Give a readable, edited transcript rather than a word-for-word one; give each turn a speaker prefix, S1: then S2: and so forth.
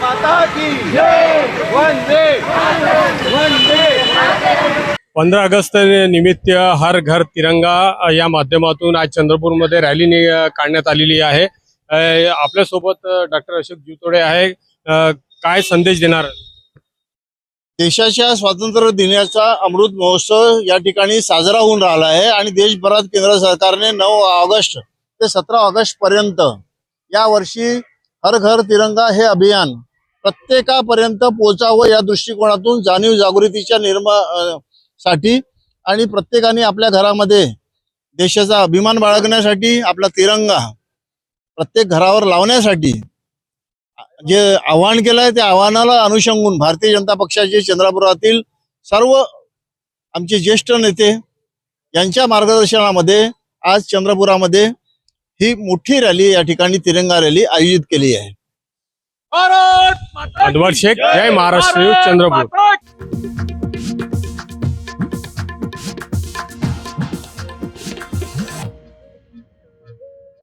S1: माता की जय. वंदे वंदे.
S2: 15 ऑगस्ट निमित्त हर घर तिरंगा या माध्यमातून आज चंद्रपूरमध्ये रॅली काढण्यात आलेली आहे. आपल्यासोबत डॉक्टर अशोक जीवतोडे आहे. काय संदेश देणार?
S3: देशाच्या स्वातंत्र्य दिनाचा अमृत महोत्सव या ठिकाणी साजरा होऊन राहिला आहे आणि देशभरात केंद्र सरकारने 9 ऑगस्ट ते 17 ऑगस्ट पर्यंत या वर्षी हर घर तिरंगा हे अभियान प्रत्येकापर्यंत पोहोचावं या दृष्टिकोनातून जाणीव जागृतीच्या साठी आणि प्रत्येकाने आपल्या घरामध्ये देशाचा अभिमान बाळगण्यासाठी आपला तिरंगा प्रत्येक घरावर लावण्यासाठी जे आवाहन केलं आहे त्या आव्हानाला अनुषंगून भारतीय जनता पक्षाचे चंद्रपुरातील सर्व आमचे ज्येष्ठ नेते यांच्या मार्गदर्शनामध्ये आज चंद्रपुरामध्ये ही मोठी रॅली या ठिकाणी तिरंगा रॅली आयोजित केली आहे.
S2: अनवर शेख, जय महाराष्ट्र, चंद्रपूर.